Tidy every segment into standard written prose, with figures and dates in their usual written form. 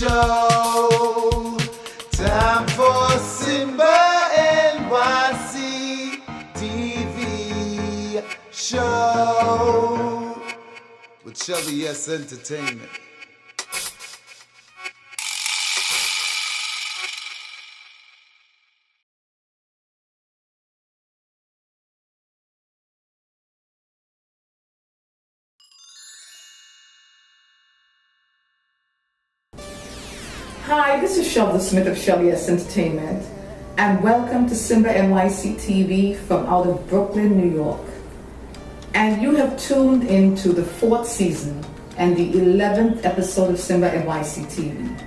show. Time for SIMBA NYC TV show with Shelda Entertainment. Hi, this is Shelda Smith of Shelda Entertainment, and welcome to SIMBA NYC TV from out of Brooklyn, New York. And you have tuned into the 4th season and the 11th episode of SIMBA NYC TV.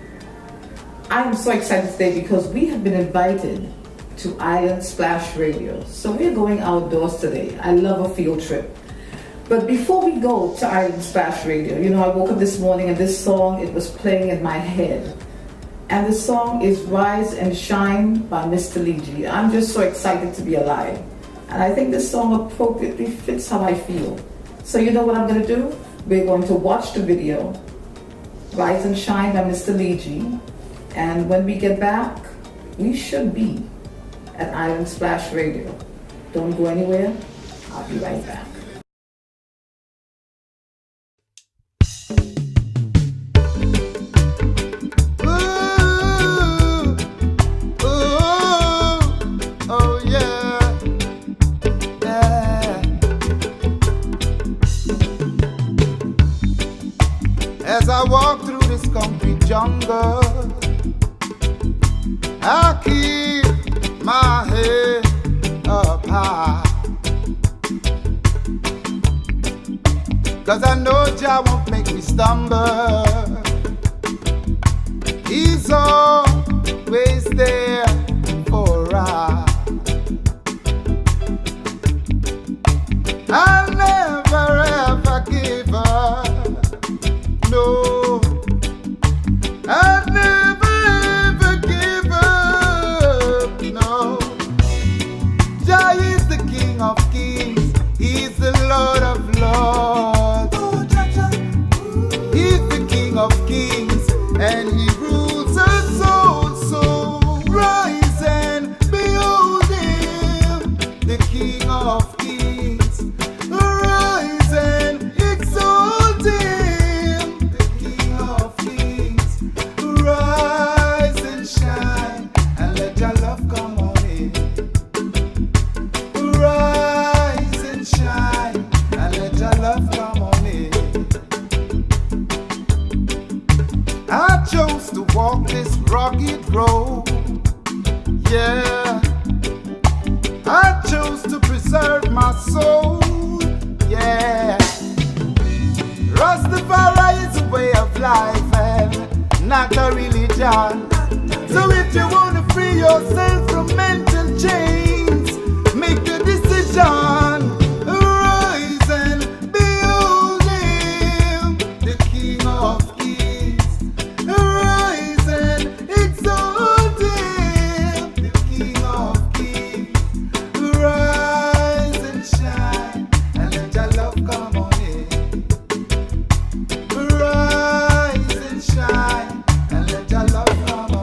I am so excited today because we have been invited to Island Splash Radio. So we're going outdoors today. I love a field trip. But before we go to Island Splash Radio, I woke up this morning and this song, it was playing in my head. And the song is Rise and Shine by Mr. Lee. I'm just so excited to be alive. And I think this song appropriately fits how I feel. So you know what I'm going to do? We're going to watch the video, Rise and Shine by Mr. Lee. And when we get back, we should be at Island Splash Radio. Don't go anywhere. I'll be right back. As I walk through this concrete jungle, I keep my head up high, 'cause I know Jah won't make me stumble. He's always there for a ride. I'll never ever give up. No, I've never ever give up. No, Jah is the King of Kings. He's the Lord of Lords. He's the King of Kings, and He rules us all. So rise and behold Him, the King of Kings. Rise and exalt Him. I chose to walk this rugged road, yeah. I chose to preserve my soul, yeah. Rastafari is a way of life and not a religion. So if you want to free yourself from mental chains, make the decision. Rise and behold Him, the King of Kings. Rise and exalt Him, the King of Kings. Rise and shine and let your love come on in. Rise and shine and let your love come on in.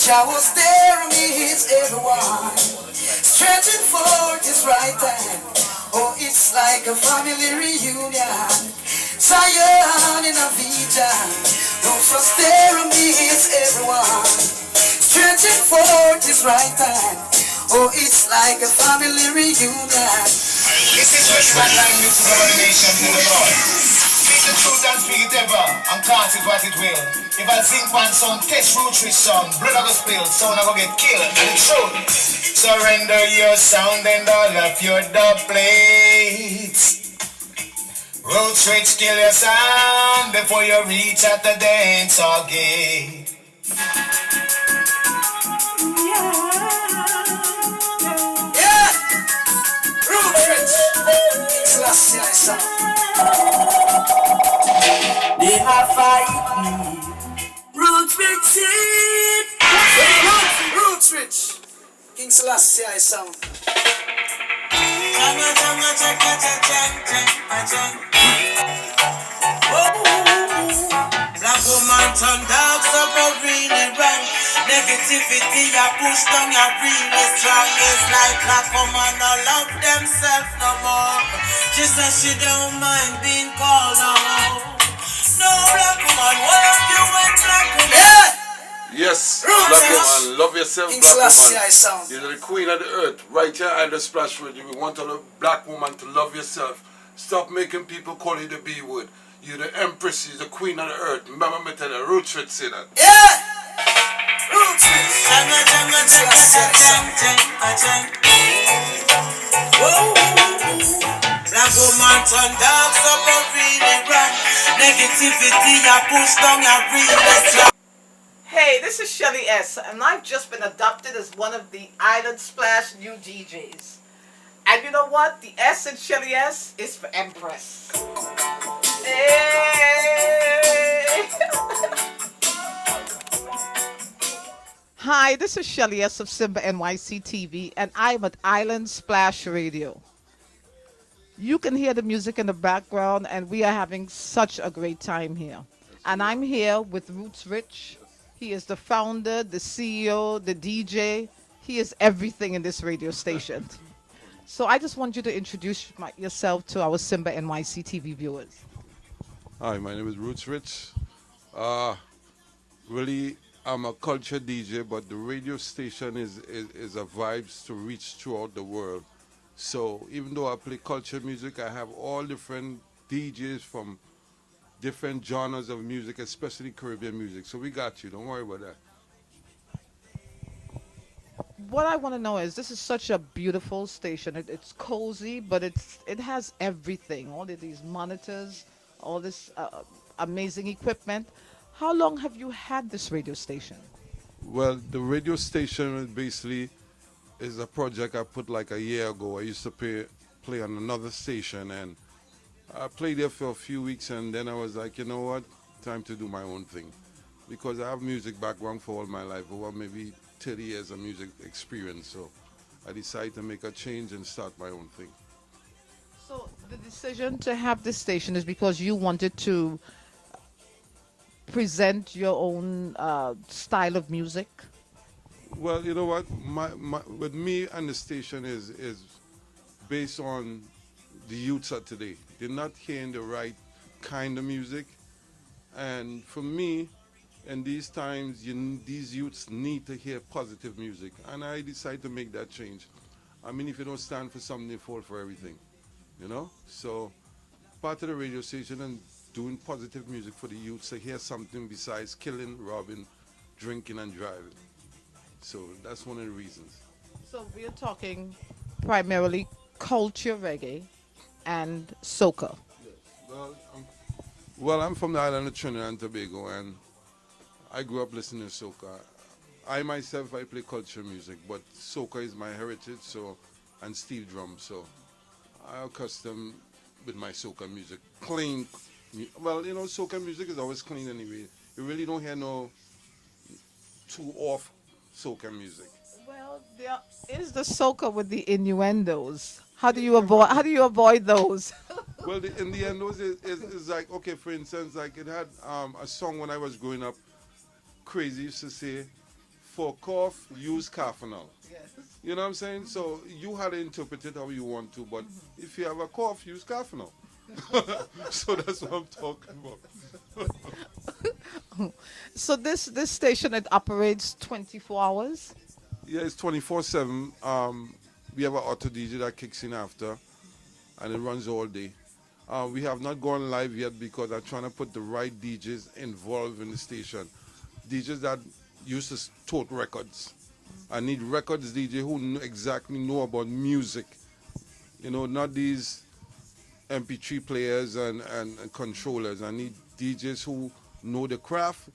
Jah was there amidst everyone, stretching forth his right hand. Oh, it's like a family reunion. Zion in a vision. Roots was there amidst everyone, stretching forth his right hand. Oh, it's like a family reunion. This is Western language to the nation to the Lord. Speak the truth and speak it ever, and cast it what it will. If I sing one song, test root rich song, blood I go spill, sound I go get killed, and the truth. Surrender your sound and all of your dub plates. Roots rich, kill your sound before you reach at the dance hall gate. Yeah! Roots rich! Selassie I sound. They are fighting. Roots rich seed. Roots rich. King Selassie I sound. Black woman turn dark, submarine run. Negativity, I push down, I really strong. It's like black woman no love themselves no more. She says she don't mind being called out. No black woman, what you went like a yeah. Yes, black woman, love yourself, King black Selassie woman. You're the queen of the earth, right here at the Splash Radio. We want all the black woman to love yourself. Stop making people call you the B word. You're the empress, you're the queen of the earth. Remember me tell you, Roots Rich say that. Yeah! Roots Rich. Black woman turn dark, submarine run. Negativity, I push down, I really. Hey, this is Shelly S, and I've just been adopted as one of the Island Splash new DJs. And you know what? The S in Shelly S is for Empress. Hey! Hi, this is Shelly S of SIMBA NYC TV, and I'm at Island Splash Radio. You can hear the music in the background, and we are having such a great time here. And I'm here with Roots Rich. He is the founder, the CEO, the DJ. He is everything in this radio station. So I just want you to introduce yourself to our SIMBA NYC TV viewers. Hi, my name is Roots Rich. Really, I'm a culture DJ, but the radio station is a vibes to reach throughout the world. So even though I play culture music, I have all different DJs from different genres of music, especially Caribbean music. So we got you. Don't worry about that. What I want to know is, this is such a beautiful station. It's cozy, but it has everything. All of these monitors, all this amazing equipment. How long have you had this radio station? Well, the radio station basically is a project I put like a year ago. I used to play on another station, and I played there for a few weeks, and then I was like, you know what, time to do my own thing. Because I have music background for all my life, over maybe 30 years of music experience. So I decided to make a change and start my own thing. So the decision to have this station is because you wanted to present your own style of music? Well, you know what, with me and the station is based on the youths of today. They're not hearing the right kind of music, and for me, in these times, these youths need to hear positive music, and I decided to make that change. I mean, if you don't stand for something, you fall for everything, you know? So, part of the radio station and doing positive music for the youths to hear something besides killing, robbing, drinking, and driving. So, that's one of the reasons. So, we're talking primarily culture reggae and soca. Yes. Well, I'm from the island of Trinidad and Tobago, and I grew up listening to soca. I myself, I play culture music, but soca is my heritage, so, and steel drums, so I'm accustomed with my soca music. Clean, well, you know, soca music is always clean anyway. You really don't hear no too off soca music. Well, there is the soca with the innuendos. How do you avoid those? Well, the innuendos is like, okay, for instance, like it had a song when I was growing up. Crazy used to say, For cough, use Carfanol. You know what I'm saying? So you had to interpret it how you want to, but if you have a cough, use Carfanol. So that's what I'm talking about. So this station, it operates 24 hours? Yeah, it's 24/7. We have an auto DJ that kicks in after, and it runs all day. We have not gone live yet because I'm trying to put the right DJs involved in the station. DJs that used to tote records. I need records DJ who exactly know about music. You know, not these MP3 players and controllers. I need DJs who know the craft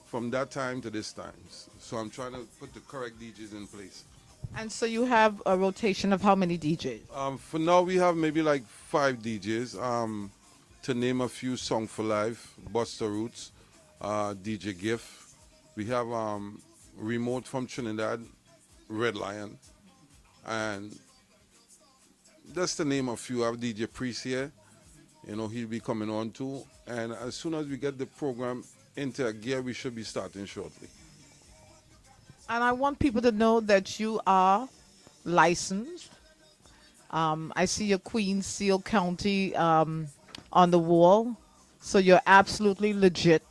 from that time to this time. So I'm trying to put the correct DJs in place. And so you have a rotation of how many DJs? For now, we have maybe like 5 DJs. To name a few, Song for Life, Buster Roots, DJ Gift. We have Remote from Trinidad, Red Lion, and that's to name a few. I have DJ Priest here. You know, he'll be coming on too. And as soon as we get the program into a gear, we should be starting shortly. And I want people to know that you are licensed. I see your Queen Seal County on the wall. So you're absolutely legit.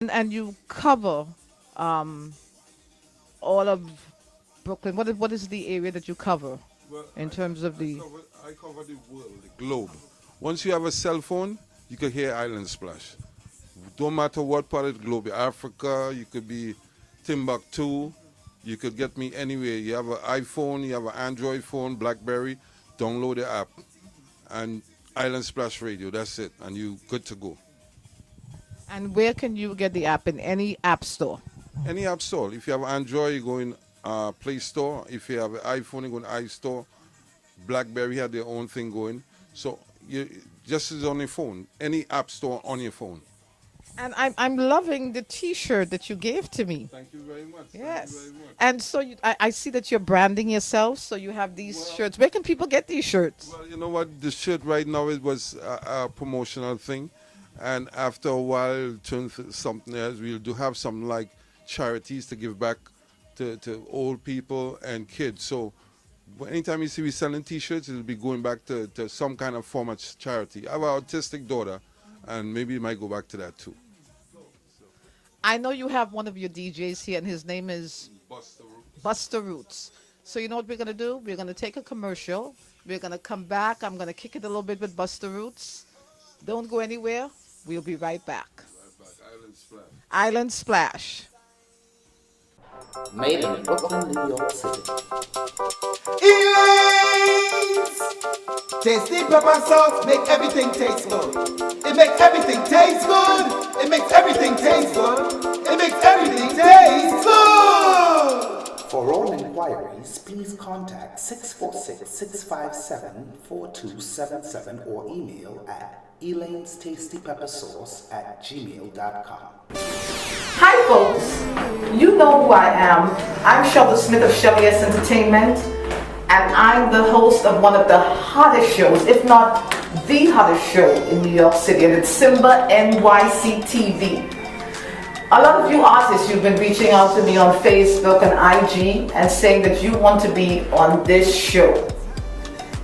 And you cover all of Brooklyn. What is the area that you cover in terms of the... I cover the world, the globe. Once you have a cell phone, you can hear Island Splash. Don't matter what part of the globe. Africa, you could be Timbuktu. You could get me anywhere. You have an iPhone, you have an Android phone, BlackBerry. Download the app. And Island Splash Radio, that's it. And you good to go. And where can you get the app? In any app store? Any app store. If you have Android, you go in Play Store. If you have an iPhone, you go in iStore. BlackBerry had their own thing going. So you just as on your phone. Any app store on your phone. And I'm loving the T-shirt that you gave to me. Thank you very much. Yes. Thank you very much. And so I see that you're branding yourself. So you have these shirts. Where can people get these shirts? Well, you know what? The shirt right now, it was a promotional thing. And after a while, it'll turn to something else. We'll have some like charities to give back to old people and kids. So anytime you see we selling T-shirts, it'll be going back to some kind of form of charity. I have an autistic daughter, and maybe it might go back to that too. I know you have one of your DJs here, and his name is Buster Roots. So you know what we're going to do? We're going to take a commercial. We're going to come back. I'm going to kick it a little bit with Buster Roots. Don't go anywhere. We'll be right back. Island Splash. Island Splash. Made in Brooklyn, New York City. Elaine's tasty pepper sauce make everything taste good. It makes everything taste good. It makes everything taste good. It makes everything taste good. For all inquiries, please contact 646-657-4277 or email at elaine'stastypeppersauce@gmail.com. Hi folks, you know who I am. I'm Shelda Smith of Shelda Entertainment, and I'm the host of one of the hottest shows, if not the hottest show in New York City, and it's SIMBA NYC TV. A lot of you artists, you've been reaching out to me on Facebook and IG and saying that you want to be on this show,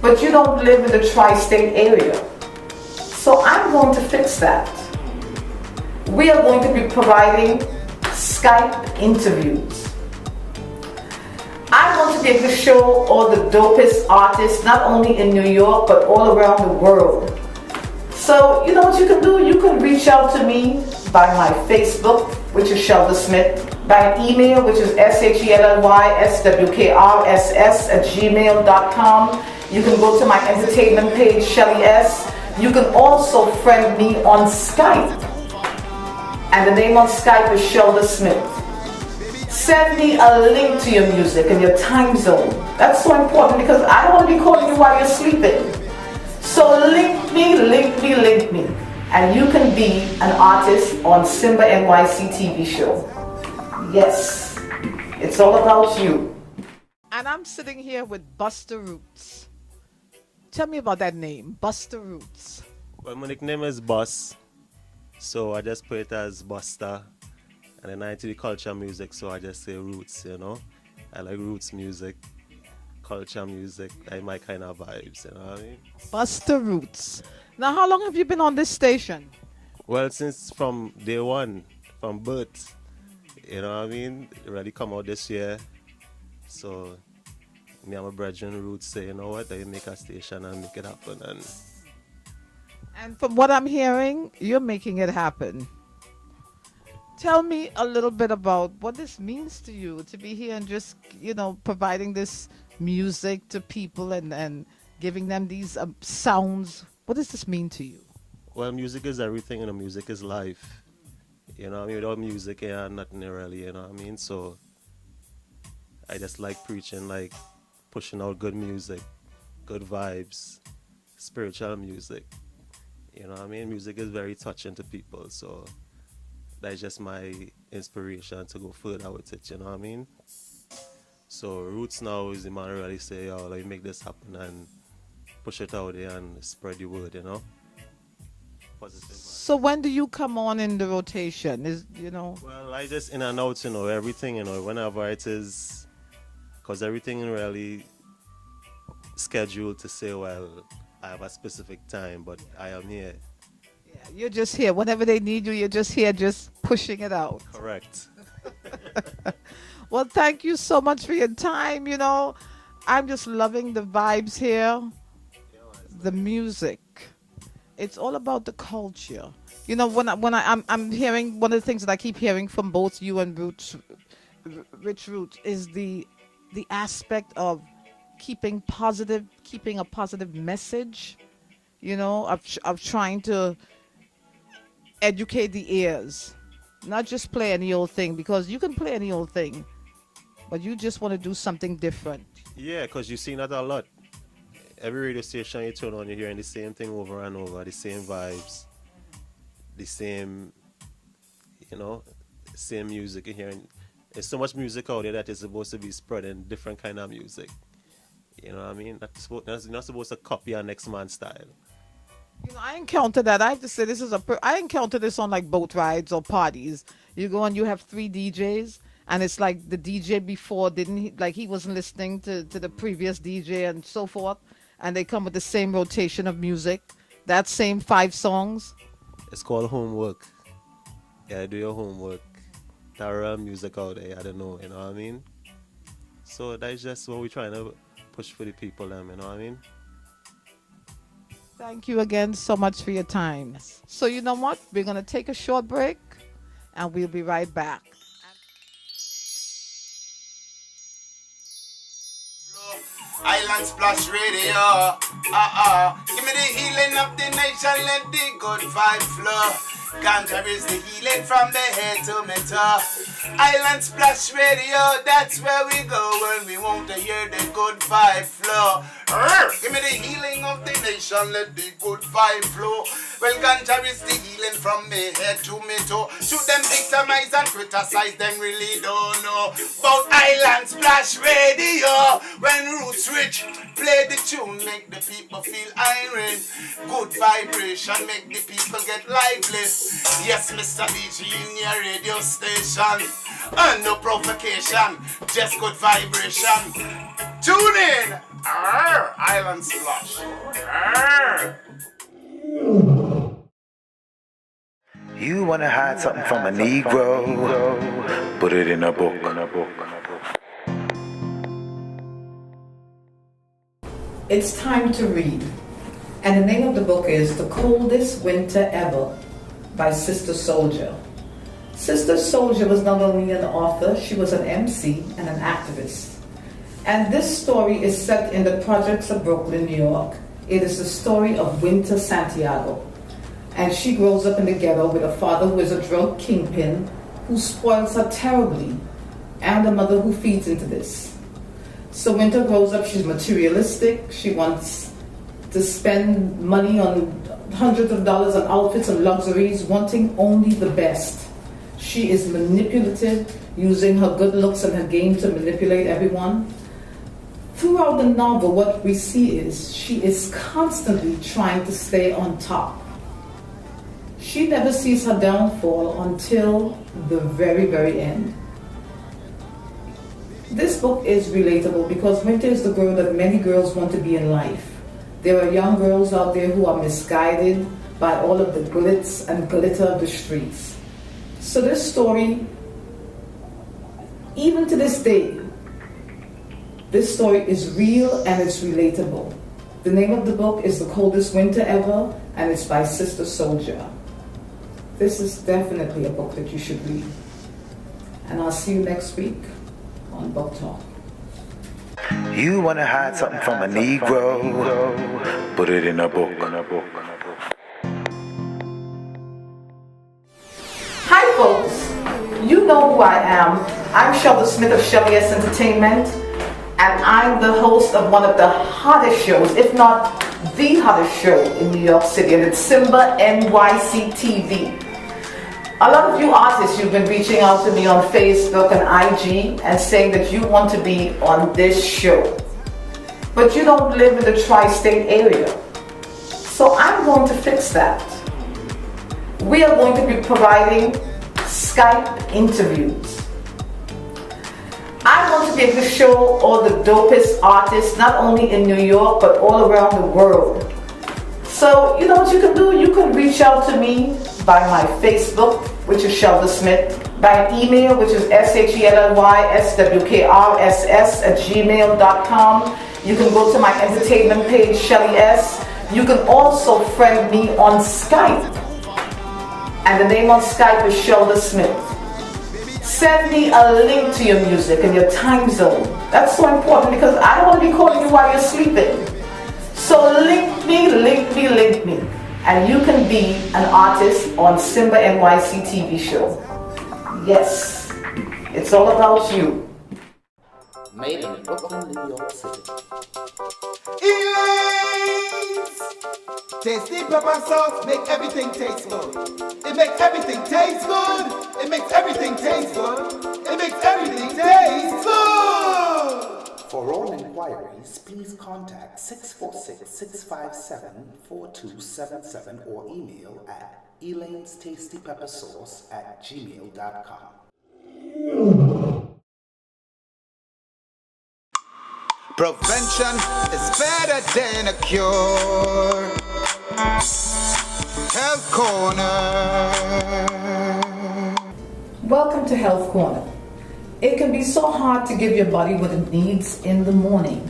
but you don't live in the tri-state area. So I'm going to fix that. We are going to be providing Skype interviews. I want to be able to show all the dopest artists, not only in New York, but all around the world. So, you know what you can do? You can reach out to me by my Facebook, which is Shelda Smith, by an email, which is SHELLYSWKRSS@gmail.com. You can go to my entertainment page, Shelly S. You can also friend me on Skype. And the name on Skype is Shelda Smith. Send me a link to your music and your time zone. That's so important because I don't want to be calling you while you're sleeping. So link me. And you can be an artist on SIMBA NYC TV show. Yes, it's all about you. And I'm sitting here with Buster Roots. Tell me about that name, Buster Roots. Well, my nickname is Bus, so I just put it as Buster. And then I into the culture music, so I just say roots, you know. I like roots music, culture music, like my kind of vibes, you know what I mean? Buster Roots. Now, how long have you been on this station? Well, since from day one, from birth, you know what I mean? It really come out this year. So, me and my brethren Roots say, you know what, they make a station and make it happen. And from what I'm hearing, you're making it happen. Tell me a little bit about what this means to you to be here and just, providing this music to people and giving them these sounds. What does this mean to you? Well, music is everything, and music is life. You know what I mean? Without music, yeah, nothing really, you know what I mean? So, I just like preaching, like pushing out good music, good vibes, spiritual music. You know what I mean? Music is very touching to people, so that's just my inspiration to go further with it, you know what I mean? So Roots now is the man really say, yo, let me make this happen and push it out there and spread the word, you know? Positive. So when do you come on in the rotation? Well, I just in and out, everything, whenever it is, because everything really scheduled to say, well, I have a specific time, but I am here. Yeah, you're just here. Whenever they need you, you're just here, just pushing it out. Correct. Well, thank you so much for your time. I'm just loving the vibes here, the music. It's all about the culture. I'm hearing, one of the things that I keep hearing from both you and Rich Roots is the aspect of keeping a positive message, of trying to educate the ears, not just play any old thing, because you can play any old thing, but you just want to do something different. Yeah, because you see that a lot. Every radio station you turn on, you're hearing the same thing over and over, the same vibes, the same, same music you're hearing. There's so much music out there that is supposed to be spreading different kind of music. You know what I mean? You're not supposed to copy our next man's style. I encountered that. I have to say, I encountered this on like boat rides or parties. You go and you have 3 DJs, and it's like the DJ before he wasn't listening to the previous DJ and so forth, and they come with the same rotation of music, that same 5 songs. It's called homework. Yeah, do your homework. There are music out there, I don't know, you know what I mean? So that's just what we're trying to push for the people, you know what I mean? Thank you again so much for your time. So you know what? We're going to take a short break, and we'll be right back. Island Splash Radio. Give me the healing of the nation, let the good vibe flow. Ganja is the healing from the head to my toe. Island Splash Radio, that's where we go when we want to hear the good vibe flow. Give me the healing of the nation, let the good vibe flow. Well, Ganja is the healing from me head to me toe. Shoot them victimize and criticize, them really don't know about Island Splash Radio. When Roots Rich play the tune, make the people feel iron. Good vibration, make the people get lively. Yes, Mr. BG in your radio station. And no provocation, just good vibration. Tune in. Island Splash. You wanna hide something from a Negro? Put it in a book. It's time to read. And the name of the book is The Coldest Winter Ever by Sister Soldier. Sister Soldier was not only an author, she was an MC and an activist. And this story is set in the projects of Brooklyn, New York. It is the story of Winter Santiago. And she grows up in the ghetto with a father who is a drug kingpin who spoils her terribly, and a mother who feeds into this. So Winter grows up, she's materialistic, she wants to spend money on hundreds of dollars on outfits and luxuries, wanting only the best. She is manipulative, using her good looks and her game to manipulate everyone. Throughout the novel, what we see is she is constantly trying to stay on top. she never sees her downfall until the very, very end. This book is relatable because Winter is the girl that many girls want to be in life. There are young girls out there who are misguided by all of the glitz and glitter of the streets. So this story, even to this day, this story is real and it's relatable. The name of the book is The Coldest Winter Ever, and it's by Sister Soldier. This is definitely a book that you should read. And I'll see you next week on Book Talk. You wanna hide something from a Negro? Put it in a book. Hi folks, you know who I am. I'm Shelda Smith of Shelda Entertainment, and I'm the host of one of the hottest shows, if not the hottest show in New York City, and it's SIMBA NYC TV. A lot of you artists, you've been reaching out to me on Facebook and IG and saying that you want to be on this show, but you don't live in the tri-state area. So I'm going to fix that. We are going to be providing Skype interviews. I want to be able to show all the dopest artists, not only in New York, but all around the world. So, you know what you can do? You can reach out to me by my Facebook, which is Shelda Smith, by an email, which is shelyswkrss@gmail.com. You can go to my entertainment page, Shelly S. You can also friend me on Skype. And the name on Skype is Shelda Smith. Send me a link to your music and your time zone. That's so important because I don't want to be calling you while you're sleeping. So link me, and you can be an artist on SIMBA NYC TV show. Yes, it's all about you. Made in Brooklyn, New York City. Elaine's tasty pepper sauce make everything taste good. It makes everything taste good. It makes everything taste good. It makes everything taste good. For all inquiries, please contact 646-657-4277 or email at elaine'stastypeppersauce@gmail.com. Prevention is better than a cure. Health Corner. Welcome to Health Corner. It can be so hard to give your body what it needs in the morning.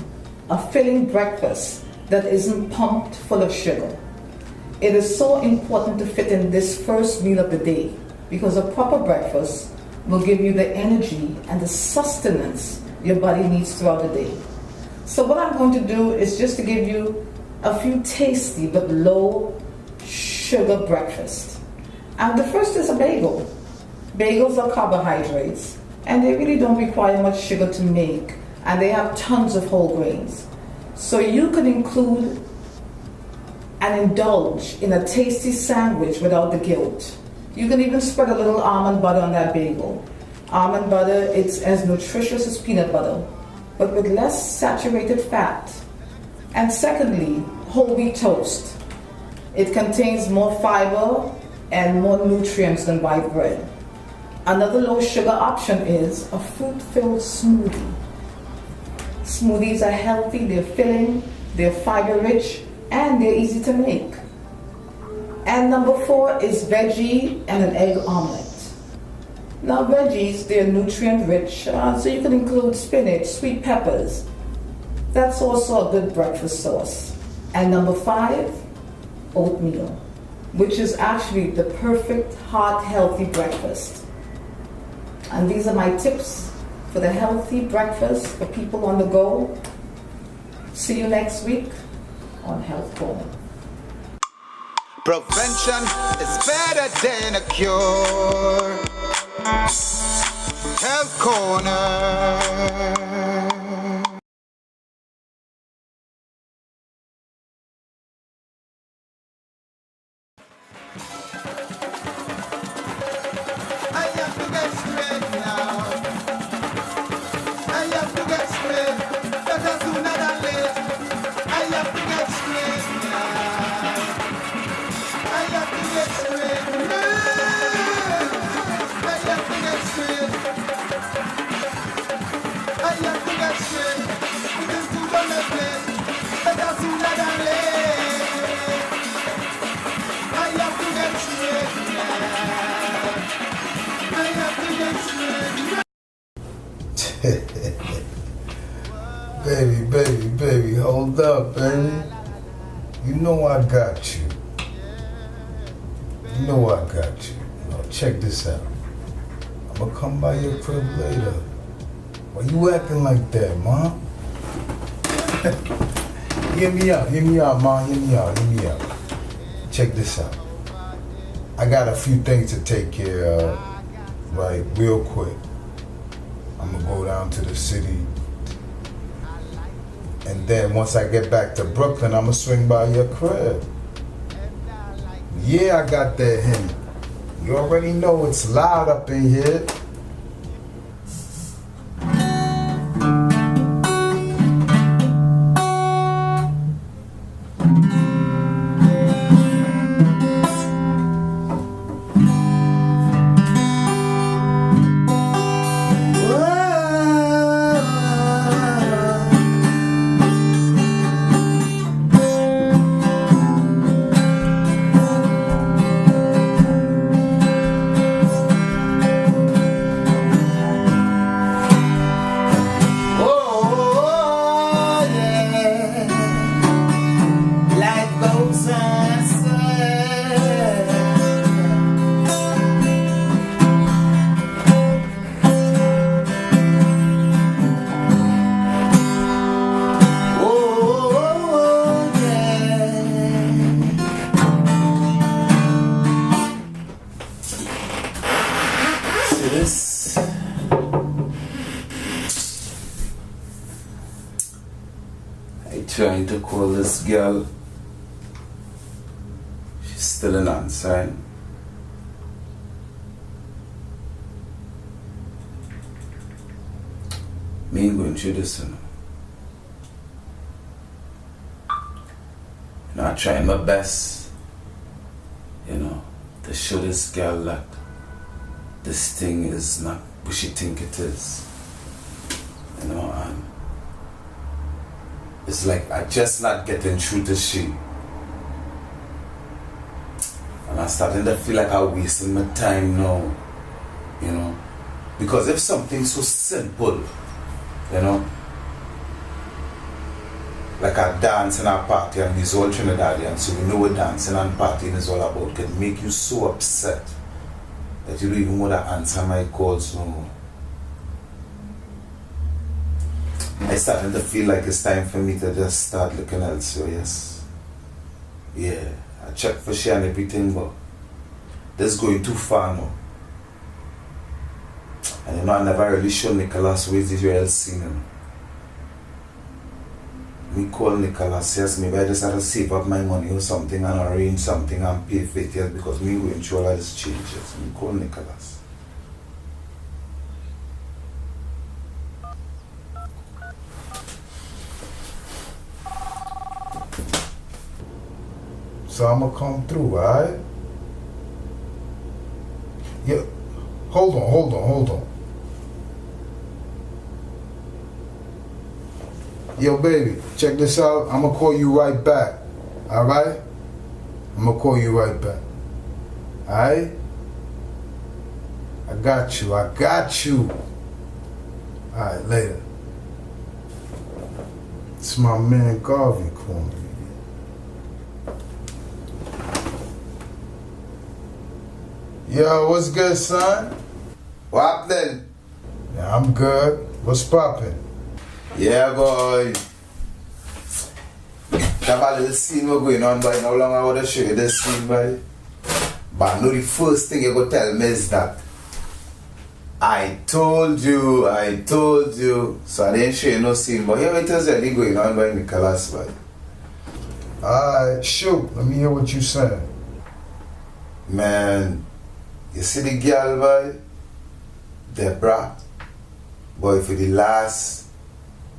A filling breakfast that isn't pumped full of sugar. It is so important to fit in this first meal of the day because a proper breakfast will give you the energy and the sustenance your body needs throughout the day. So what I'm going to do is just to give you a few tasty but low sugar breakfast. And the first is a bagel. Bagels are carbohydrates and they really don't require much sugar to make, and they have tons of whole grains. So you can include and indulge in a tasty sandwich without the guilt. You can even spread a little almond butter on that bagel. Almond butter, it's as nutritious as peanut butter, but with less saturated fat. And secondly, whole wheat toast. It contains more fiber and more nutrients than white bread. Another low sugar option is a fruit-filled smoothie. Smoothies are healthy, they're filling, they're fiber-rich, and they're easy to make. And number 4 is veggie and an egg omelet. Now veggies, they're nutrient-rich, so you can include spinach, sweet peppers. That's also a good breakfast sauce. And number 5, oatmeal, which is actually the perfect, heart healthy breakfast. And these are my tips for the healthy breakfast for people on the go. See you next week on Health Corner. Prevention is better than a cure. Health Corner. I have to get straight now. I have to get straight. Better sooner than late. I have to get straight now. I have to get straight Baby, hold up, baby. You know I got you. You know I got you. Now check this out. I'm gonna come by your crib later. Why you acting like that, Mom? Hear me out, Mom. Hear me out. Check this out. I got a few things to take care of, right, real quick. I'm gonna go down to the city. And then once I get back to Brooklyn, I'm gonna swing by your crib. Yeah, I got that hint. You already know it's loud up in here. Trying to call this girl. She's still an answer. Me ain't going through this, I'm trying my best, to show this girl that this thing is not what she think it is, and it's like I just not getting through to she. And I'm starting to feel like I'm wasting my time now. Because if something so simple, like a dance and a party, and it's all Trinidadian, so we know what dancing and partying is all about, can make you so upset that you don't even want to answer my calls no more. I started to feel like it's time for me to just start looking elsewhere, yes. Yeah, I checked for she and everything, but this is going too far now. And I never really showed Nicholas where's the real scene. Me call Nicholas, yes, maybe I just had to save up my money or something and arrange something and pay for it, yes, because me going through all of these changes. Me call Nicholas. So I'm gonna come through, alright? Yeah, hold on. Yo, baby, check this out. I'm gonna call you right back, alright? I'm gonna call you right back, alright? I got you. Alright, later. It's my man Garvey calling me. Yo, what's good, son? What then? Yeah, I'm good. What's poppin'? Yeah, boy. Have a little scene we're going on, boy. How long I want to show you this scene, boy? But I know the first thing you're going to tell me is that I told you. So I didn't show you no scene, but here it is really going on, boy, Nicholas, boy. Alright, shoot. Let me hear what you saying. Man, you see the girl, boy? Deborah? Boy, for the last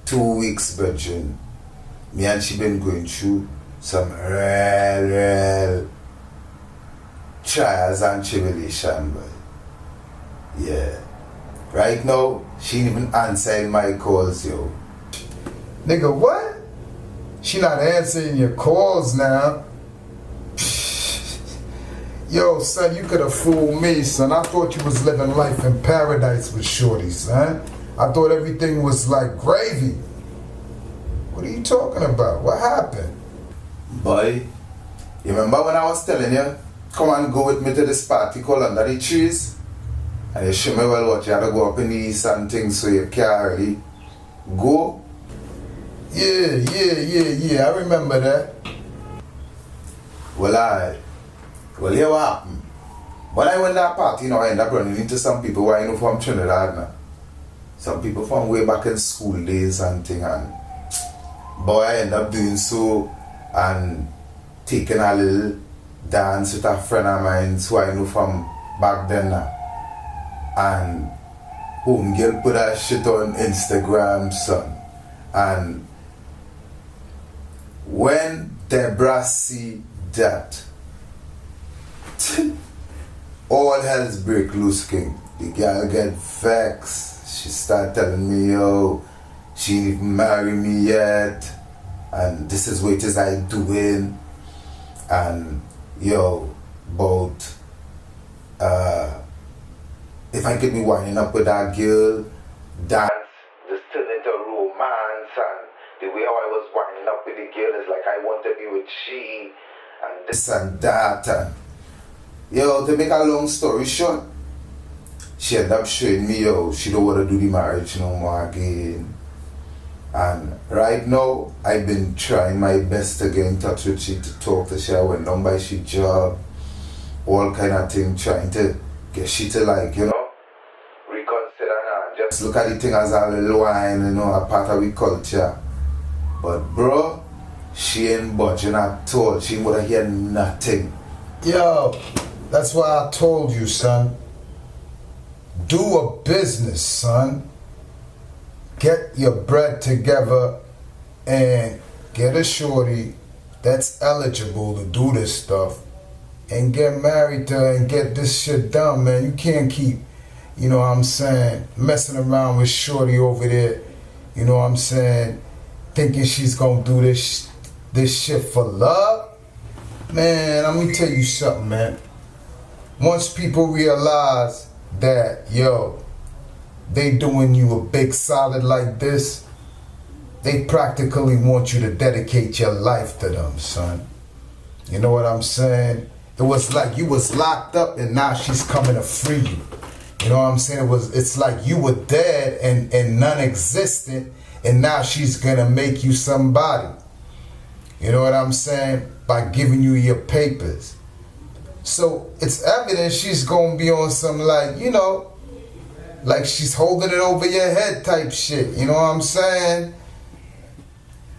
2 weeks, virgin, me and she been going through some real trials and tribulation, boy. Yeah. Right now, she ain't even answering my calls, yo. Nigga, what? She not answering your calls now. Yo, son, you could have fooled me, son. I thought you was living life in paradise with shorty, son. I thought everything was like gravy. What are you talking about? What happened? Boy, you remember when I was telling you, come and go with me to this party called Under the Trees? And you show me well what you had to go up in the east and things so you can't really go? Yeah, I remember that. Well, here what happened. When I went to that party, I ended up running into some people who I know from Trinidad now. Some people from way back in school days and thing, and boy, I ended up doing so and taking a little dance with a friend of mine who I know from back then now. And homegirl put that shit on Instagram, son. And when Deborah see that, all hell's break loose, king. The girl get vexed. She start telling me, yo, she ain't even marry me yet, and this is what it is I doing, and yo, about if I get me winding up with that girl, dance, this turn into romance, and the way how I was winding up with the girl is like I want to be with she, and this and that, and yo, to make a long story short, she ended up showing me, yo, she don't want to do the marriage no more again. And right now, I've been trying my best to get in touch with she, to talk to she. I went down by she job, all kind of thing, trying to get she to like, reconsider and just look at the thing as a little wine, a part of the culture. But bro, she ain't budging at all. She would have heard nothing. Yo, that's why I told you, son. Do a business, son. Get your bread together and get a shorty that's eligible to do this stuff and get married to her and get this shit done, man. You can't keep, messing around with shorty over there, thinking she's gonna do this shit for love. Man, let me tell you something, man. Once people realize that, they doing you a big solid like this, they practically want you to dedicate your life to them, son. You know what I'm saying? It was like you was locked up and now she's coming to free you. You know what I'm saying? It's like you were dead and non-existent, and now she's gonna make you somebody. You know what I'm saying? By giving you your papers. So it's evident she's gonna be on some like she's holding it over your head type shit. You know what I'm saying?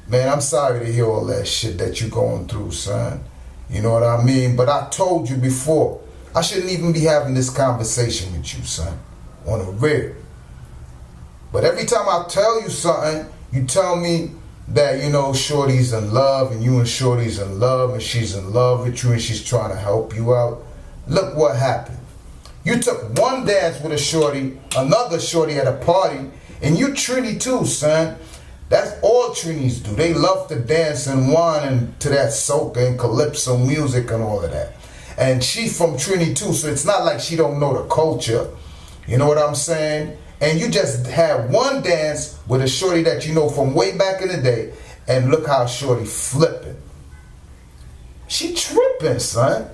Man, I'm sorry to hear all that shit that you going through, son. You know what I mean? But I told you before, I shouldn't even be having this conversation with you, son. On a real. But every time I tell you something, you tell me that, Shorty's in love and you and Shorty's in love and she's in love with you and she's trying to help you out. Look what happened. You took one dance with a shorty, another shorty at a party, and you Trini too, son. That's all Trinis do. They love to dance and whine and to that soca and calypso music and all of that. And she's from Trini too, so it's not like she don't know the culture. You know what I'm saying? And you just had one dance with a shorty that you know from way back in the day, and look how shorty flipping. She tripping, son.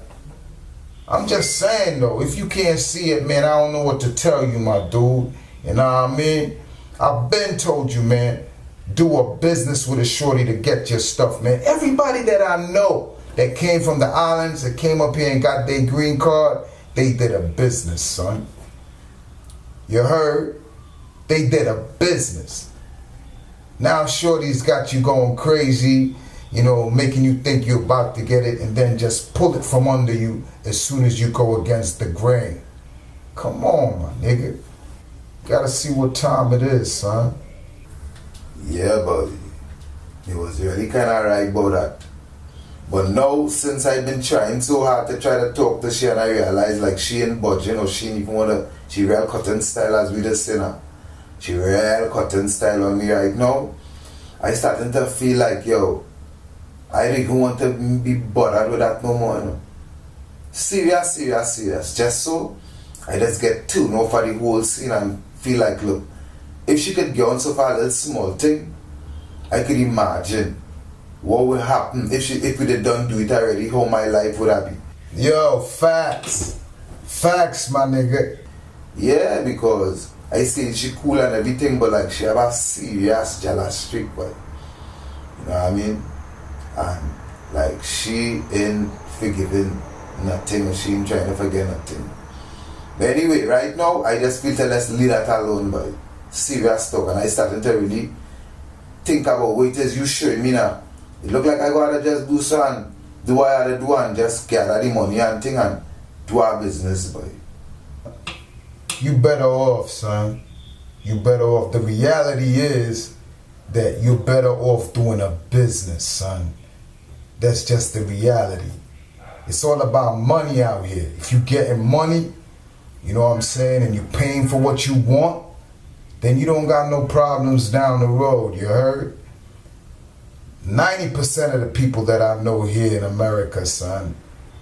I'm just saying though, if you can't see it, man, I don't know what to tell you, my dude. You know what I mean? I've been told you, man, do a business with a shorty to get your stuff, man. Everybody that I know that came from the islands, that came up here and got their green card, they did a business, son. You heard? They did a business. Now shorty's got you going crazy, making you think you're about to get it and then just pull it from under you as soon as you go against the grain. Come on, my nigga. Gotta see what time it is, son. Yeah, but it was really kind of right about that. But now, since I've been trying so hard to try to talk to she, and I realize like she ain't budging, or she ain't even wanna, she real cutting style as we just say now. She real cutting style on me right now. I starting to feel like, I don't even want to be bothered with that no more. Serious. Just so I just get tuned off for the whole scene and feel like, look, if she could get on so far a little small thing, I could imagine what would happen if we did done do it already, how my life would have been. Yo, facts. Facts, my nigga. Yeah, because I say she cool and everything, but like she have a serious jealous streak, boy. You know what I mean? And like she ain't forgiving nothing, she ain't trying to forget nothing. But anyway, right now I just feel to let's leave that alone, boy. Serious talk, and I started to really think about what it is you showing me now. It look like I gotta just do something, do what I gotta do and just gather the money and thing and do our business, boy. You better off, son. You better off. The reality is that you're better off doing a business, son. That's just the reality. It's all about money out here. If you getting money, you know what I'm saying, and you're paying for what you want, then you don't got no problems down the road, you heard? 90% of the people that I know here in America, son,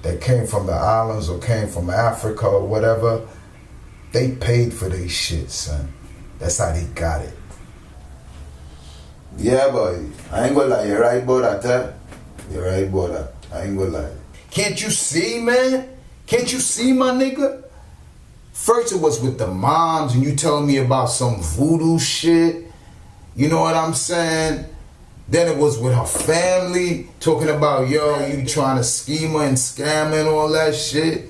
that came from the islands or came from Africa or whatever, they paid for their shit, son. That's how they got it. Yeah, boy. I ain't gonna lie. You're right about that, eh? You're right about that. I ain't gonna lie. Can't you see, man? Can't you see, my nigga? First it was with the moms and you telling me about some voodoo shit. You know what I'm saying? Then it was with her family, talking about, yo, you trying to scheme her and scam her and all that shit.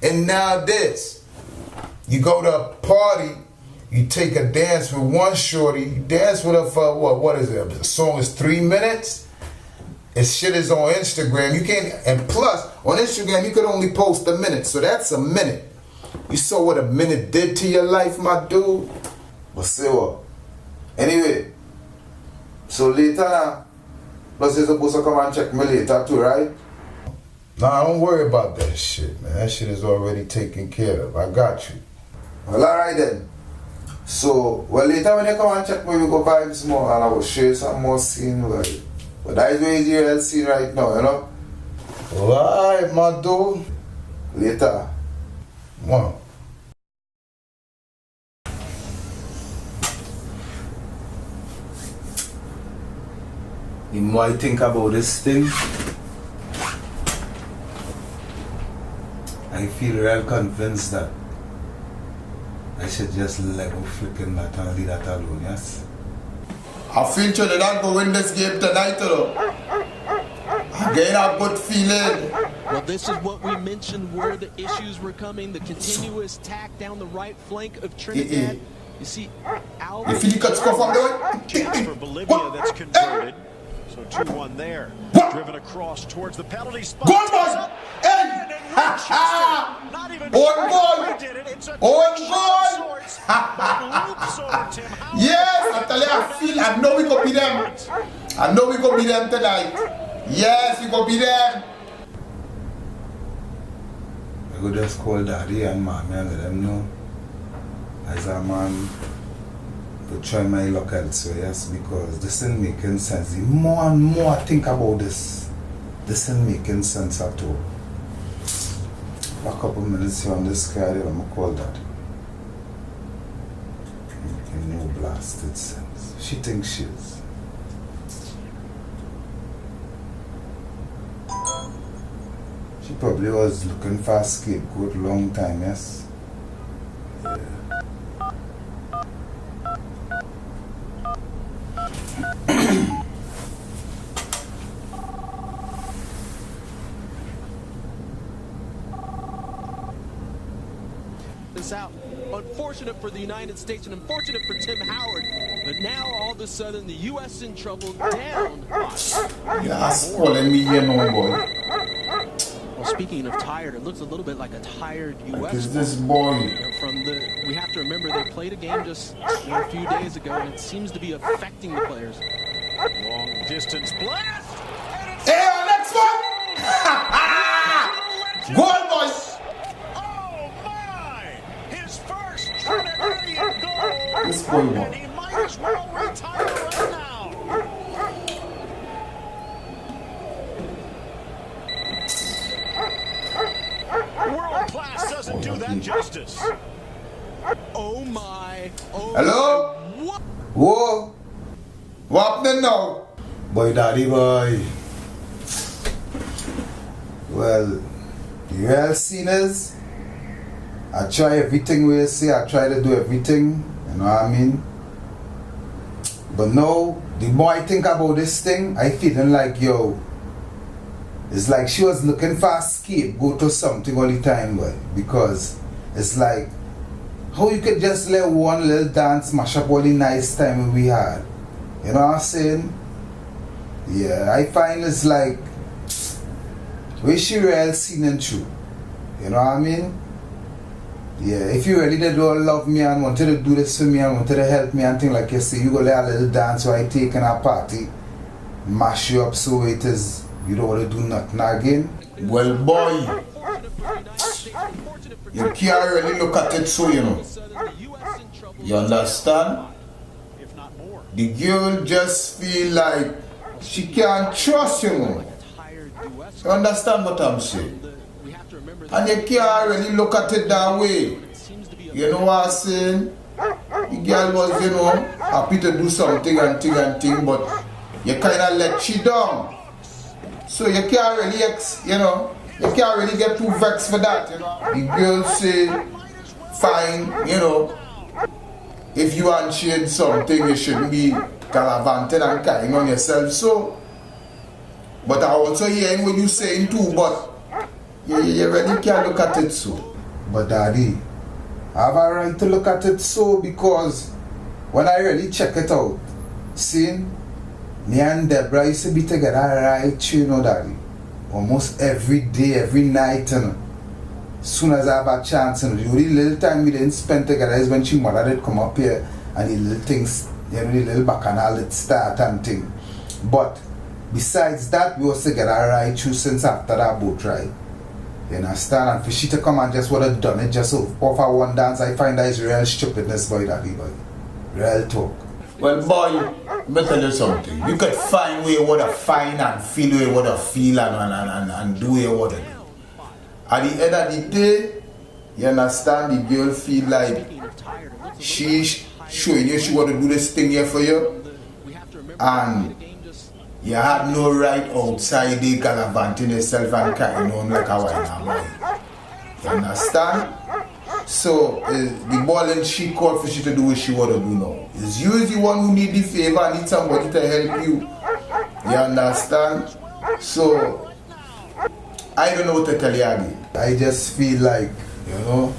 And now this. You go to a party, you take a dance with one shorty, you dance with her for what is it? The song is 3 minutes. And shit is on Instagram. You can't, and plus, on Instagram, you could only post a minute. So that's a minute. You saw what a minute did to your life, my dude? But say what? Anyway, so later now, plus you're supposed to come and check me later too, right? Nah, don't worry about that shit, man. That shit is already taken care of. I got you. Well, alright then. So, well, later when you come and check me, we go vibes more and I will show you some more scene, like. But that is where it's your scene right now, you know? Alright, my dude. Later. One. The more I think about this thing, I feel real convinced that I should just let go flipping that and leave that alone, yes? I feel Trinidad go win this game tonight, though. I'm getting a good feeling. Well, this is what we mentioned where the issues were coming. The continuous tack down the right flank of Trinidad. You see, You feel you could score from there? Chance for Bolivia that's converted. So 2-1 there. Driven across towards the penalty spot. Goal, boy! Hey! Ha ha! On goal! On goal! Yes, I tell you, I know we go beat them. I know we go beat them tonight. Yes, we go beat them. I go just call daddy and mommy and let them know. As a man, to try my luck elsewhere, yes, because this isn't making sense. The more and more I think about this isn't making sense at all. A couple minutes here on this car, I'm gonna call daddy. Making no blasted sense. She thinks she is. She probably was looking for a scapegoat long time, yes? Yeah. This out. Unfortunate for the United States and unfortunate for Tim Howard. But now all of a sudden the U.S. in trouble, down. You're calling me here, no boy. Well, speaking of tired, it looks a little bit like a tired U.S. Like is this boy? We have to remember they played a game just a few days ago, and it seems to be affecting the players. Long distance blast. Hey, our next one! Goal, boys! Oh my! His first Trinidadian goal. This boy won. And he might as well retire right now. World class doesn't do that justice. Oh my! Oh Hello? my. What? Whoa! What happening now? Boy, daddy boy. Well, you all seen is, I try everything we say, I try to do everything, you know what I mean? But now, the more I think about this thing, I feeling like, yo, it's like she was looking for a scapegoat or something all the time, boy. Because it's like, how you could just let one little dance mash up all the nice time we had. You know what I'm saying? Yeah, I find it's like, where she real seen and true. You know what I mean? Yeah, if you really did all love me and wanted to do this for me and wanted to help me and things like you say, you go let a little dance while I take in a party, mash you up so it is, you don't want to do nothing again. Well, boy, you can't really look at it so, you know. You understand? The girl just feel like she can't trust you, know. You understand what I'm saying? And you can't really look at it that way. You know what I'm saying? The girl was, you know, happy to do something and thing, but you kind of let she down. So you can't really, you know, you can't really get too vexed for that, you know. The girl say, fine, you know, if you unshade something, you shouldn't be gallivanting and carrying on yourself, so. But I also hearing what you saying too, but you really can't look at it so. But daddy, I have a right to look at it so because when I really check it out, see, me and Deborah used to be together right, you know, daddy. Almost every day, every night, you know. As soon as I have a chance, you know, the only little time we didn't spend together is when she mother did come up here and the little things, you know, the little bacchanal did start and thing. But besides that, we was together right through since after that boat ride. You understand? And for she to come and just would have done it just offer one dance, I find that is real stupidness, boy, daddy, boy. Real talk. Well, boy, let me tell you something. You could find where you want to find and feel where you want to feel and do where you want to do. At the end of the day, you understand, the girl feel like she's showing you she want to do this thing here for you. And you have no right outside the gallivanting yourself and carrying on like a wine boy. You understand? So, the ball and she called for she to do what she want to do now. It's you the one who need the favor and need somebody to help you. You understand? So, I don't know what to tell you again. I just feel like, you know,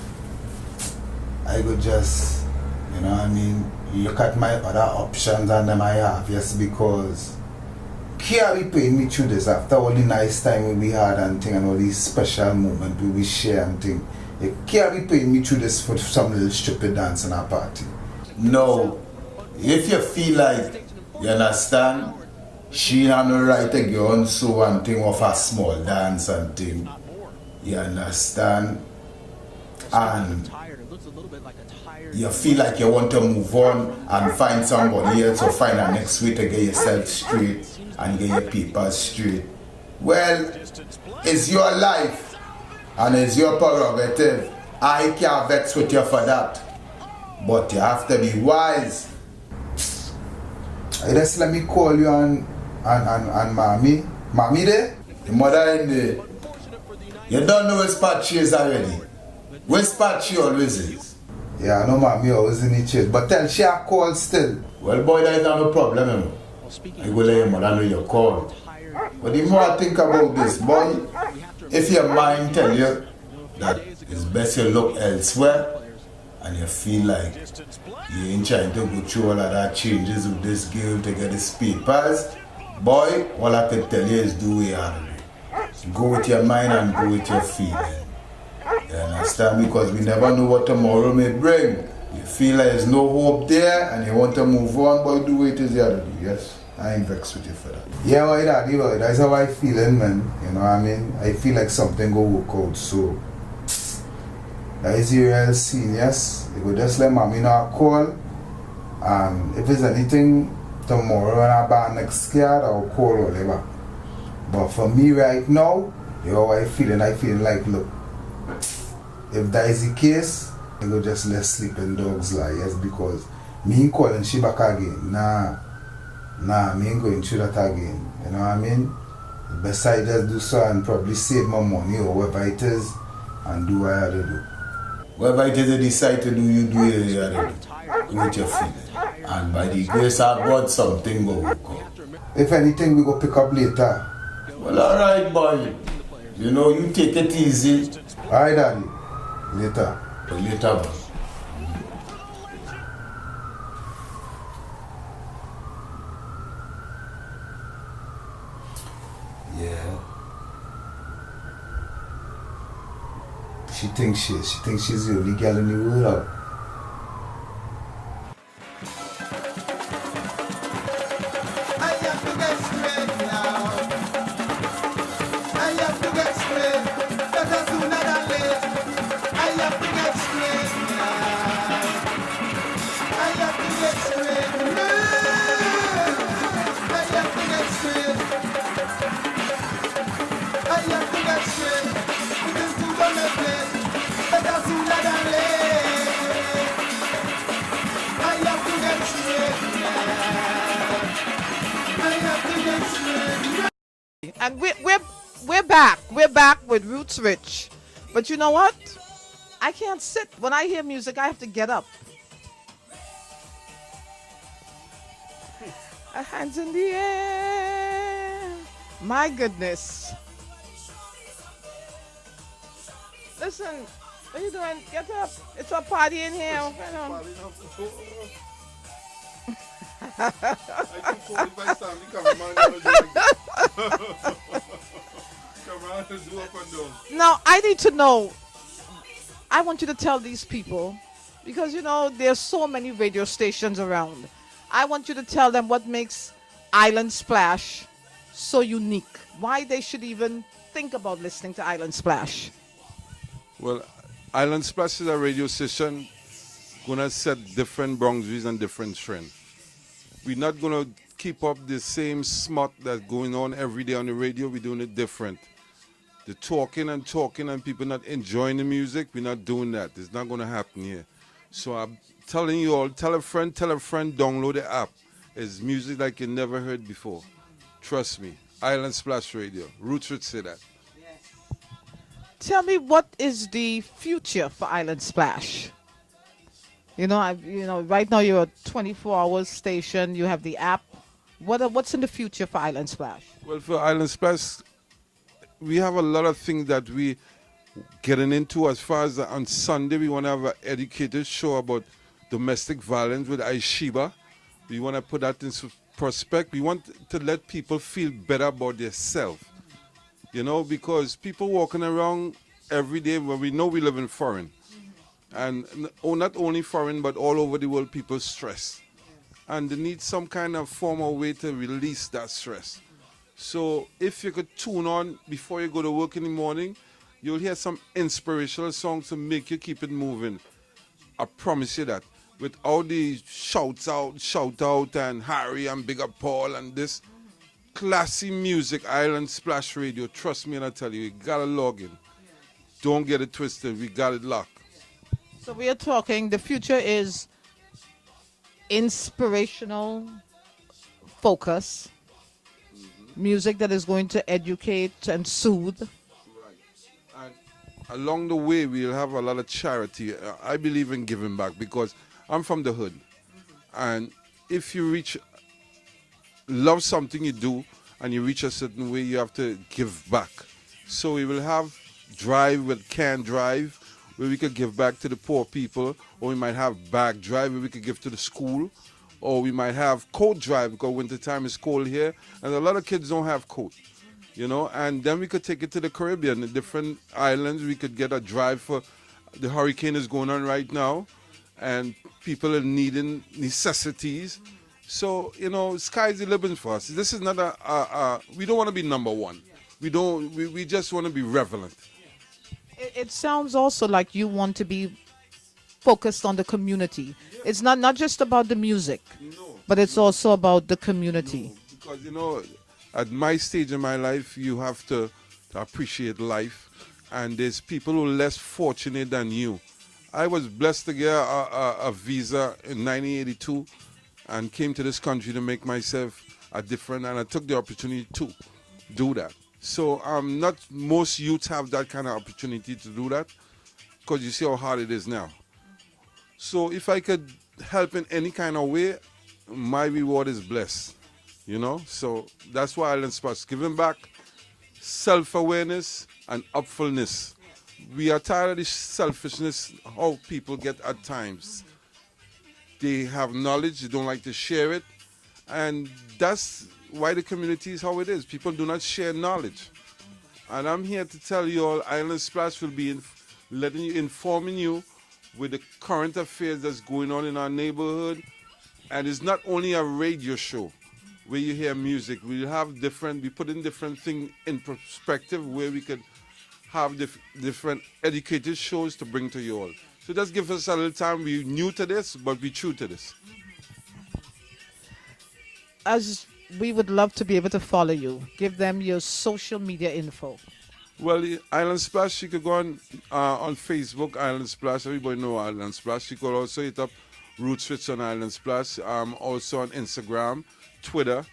I could just, you know what I mean, look at my other options and them I have, yes, because can't be paying me through this after all the nice time we had and thing and all these special moments we share and thing. You can't be paying me through this for some little stupid dance in a party. No, if you feel like, you understand, she have no right to go on so and thing of a small dance and thing. You understand? And you feel like you want to move on and find somebody else or find a next way to get yourself straight and get your papers straight. Well, it's your life and it's your prerogative. I can't vex with you for that. But you have to be wise. I just let me call you and mommy. Mommy there? Your mother in there. You don't know which part she is already. Which part she always is. Yeah, I know mommy always in the church. But tell she a call still. Well boy, there is no problem, you know. I will let your mother know your call. But the more I think about this, boy, if your mind tell you that it's best you look elsewhere and you feel like you ain't trying to go through all of that changes with this girl to get these papers, boy, all I can tell you is do what you have to do. Go with your mind and go with your feeling. You understand? Because we never know what tomorrow may bring. You feel like there's no hope there and you want to move on, boy, do what it is you have to do, yes? I ain't vexed with you for that. Yeah, boy, daddy, boy, that's how I feeling, man. You know what I mean? I feel like something go work out, so that is the real scene, yes? You go just let mommy know a call, and if there's anything tomorrow when I buy next card, I'll call or whatever. But for me right now, you know how I feeling like, look, if that is the case, I go just let sleeping dogs lie, yes, because me calling she back again, nah. Nah, me ain't going through that again. You know what I mean? The best I just do so and probably save my money or whatever it is and do what I have to do. Whatever it is you decide to do, you do it, you have to do with your feeling. And by the grace of God, something will work out. If anything, we go pick up later. Well, alright, boy. You know, you take it easy. Alright, Daddy. Later. Later, boy. Yeah. She thinks she's the only girl in the world. And we're back. We're back with Roots Rich. But you know what? I can't sit. When I hear music, I have to get up. Hands in the air. My goodness. Listen, what are you doing? Get up. It's a party in here. Now, I need to know. I want you to tell these people, because, you know, there's so many radio stations around. I want you to tell them what makes Island Splash so unique. Why they should even think about listening to Island Splash. Well, Island Splash is a radio station gonna set different boundaries and different trends. We're not gonna keep up the same smut that's going on every day on the radio. We're doing it different. The talking and people not enjoying the music, we're not doing that. It's not gonna happen here. So I'm telling you all, tell a friend, download the app. It's music like you never heard before. Trust me. Island Splash Radio. Roots would say that. Tell me, what is the future for Island Splash? You know, right now you're a 24-hour station. You have the app. What's in the future for Island Splash? Well, for Island Splash, we have a lot of things that we getting into. As far as on Sunday, we want to have an educated show about domestic violence with Aishiba. We want to put that into prospect. We want to let people feel better about themselves. You know, because people walking around every day, well, we know we live in foreign. And not only foreign, but all over the world, people stress. And they need some kind of form or way to release that stress. So if you could tune on before you go to work in the morning, you'll hear some inspirational songs to make you keep it moving. I promise you that. With all the shout out, and Harry and Big Up Paul and this classy music, Island Splash Radio. Trust me and I tell you gotta log in. Don't get it twisted. We got it locked. So we are talking, the future is inspirational focus, music that is going to educate and soothe. Right. And along the way, we'll have a lot of charity. I believe in giving back because I'm from the hood. And if you love something you do and you reach a certain way, you have to give back. So we will have drive with Can Drive, where we could give back to the poor people, or we might have bag drive where we could give to the school, or we might have coat drive because winter time is cold here and a lot of kids don't have coat, you know. And then we could take it to the Caribbean, the different islands. We could get a drive for the hurricane is going on right now and people are needing necessities. So, you know, sky's the limit for us. This is not we don't want to be number one. We just want to be relevant. It sounds also like you want to be focused on the community. It's not just about the music, but it's also about the community. Because, you know, at my stage in my life, you have to appreciate life. And there's people who are less fortunate than you. I was blessed to get a visa in 1982. and came to this country to make myself a different, and I took the opportunity to do that. So not most youths have that kind of opportunity to do that, because you see how hard it is now. So if I could help in any kind of way, my reward is blessed, you know. So that's why Island Splash, giving back, self-awareness and upfulness. We are tired of this selfishness, how people get at times. They have knowledge, they don't like to share it, and that's why the community is how it is. People do not share knowledge. And I'm here to tell you all, Island Splash will be informing you with the current affairs that's going on in our neighborhood. And it's not only a radio show where you hear music. We put in different things in perspective where we could have different educated shows to bring to you all. So just give us a little time. We're new to this, but we're true to this. As we would love to be able to follow you, give them your social media info. Well, the Island Splash, you could go on Facebook, Island Splash. Everybody know Island Splash. You could also hit up Root Switch on Island Splash. Also on Instagram, Twitter.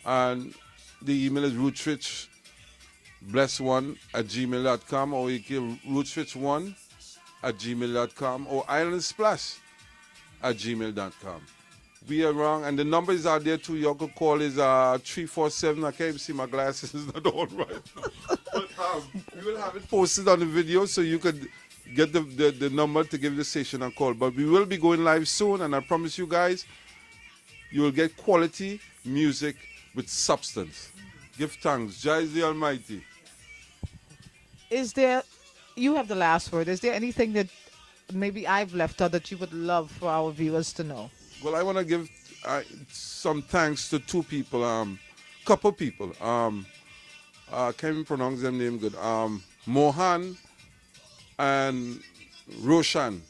And the email is rootswitch1@gmail.com, or you can rootswitch1@gmail.com, or islandsplash@gmail.com. We are wrong, and the numbers are there too. You could call is 347. I can't even see my glasses, it's not all right. But we will have it posted on the video so you could get the number to give the station a call. But we will be going live soon, and I promise you guys, you will get quality music with substance. Give thanks. Jah is the Almighty. You have the last word. Is there anything that maybe I've left out that you would love for our viewers to know? Well, I want to give some thanks to couple people. I can't even pronounce their name good. Mohan and Roshan.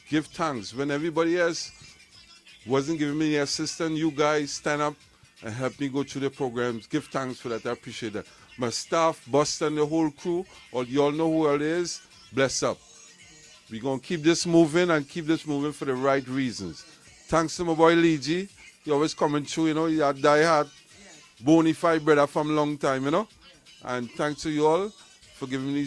Give thanks. When everybody else wasn't giving me the assistance, you guys stand up and help me go through the programs. Give thanks for that. I appreciate that. My staff, Boston, the whole crew, you all know who it is. Bless up. We're going to keep this moving and keep this moving for the right reasons. Thanks to my boy Leegi. He always coming through, you know. He a die-hard, bona fide brother from a long time, you know. And thanks to you all for giving me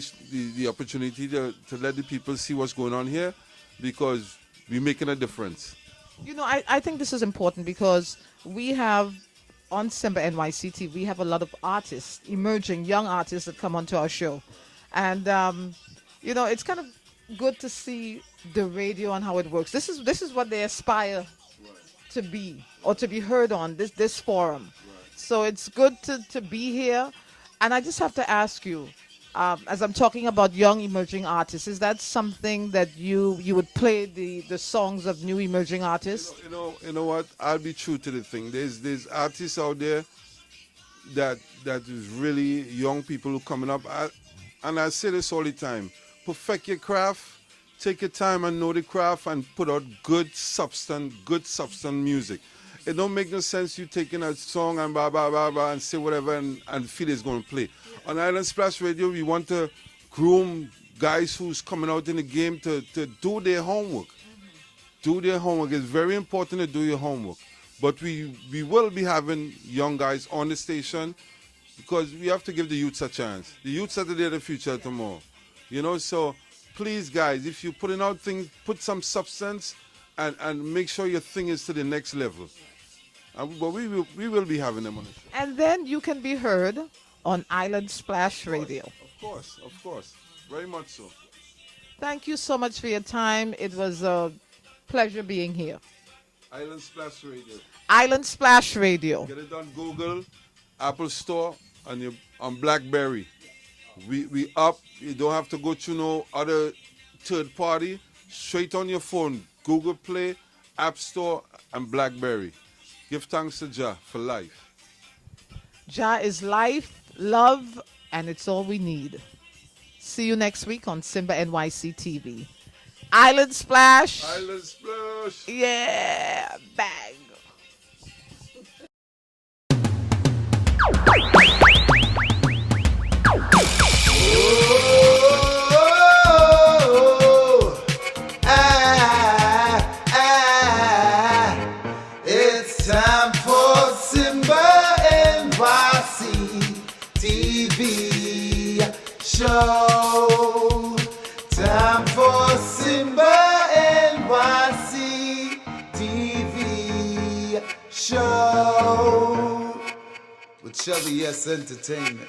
the opportunity to let the people see what's going on here, because we're making a difference. You know, I think this is important because we have, on SIMBA NYC TV, we have a lot of artists, emerging young artists that come onto our show. And, you know, it's kind of good to see the radio and how it works. This is what they aspire to be, or to be heard on this forum. So it's good to be here. And I just have to ask you, as I'm talking about young emerging artists, is that something that you would play the songs of new emerging artists? You know what? I'll be true to the thing. There's artists out there that is really young people who coming up. And I say this all the time: perfect your craft. Take your time and know the craft and put out good substance music. It don't make no sense you taking a song and blah, blah, blah, blah, and say whatever and feel it's going to play. On Island Splash Radio, we want to groom guys who's coming out in the game to do their homework. Do their homework. It's very important to do your homework. But we will be having young guys on the station, because we have to give the youths a chance. The youths are the future tomorrow. You know, so please, guys, if you're putting out things, put some substance and make sure your thing is to the next level. But we will be having them on the show. And then you can be heard on Island Splash Radio. Of course. Very much so. Thank you so much for your time. It was a pleasure being here. Island Splash Radio. Island Splash Radio. Get it on Google, Apple Store, and on BlackBerry. We up. You don't have to go to no other third party. Straight on your phone. Google Play, App Store, and BlackBerry. Give thanks to Jah for life. Jah is life, love, and it's all we need. See you next week on SIMBA NYC TV. Island Splash. Island Splash. Yeah, bang. Shelda Entertainment.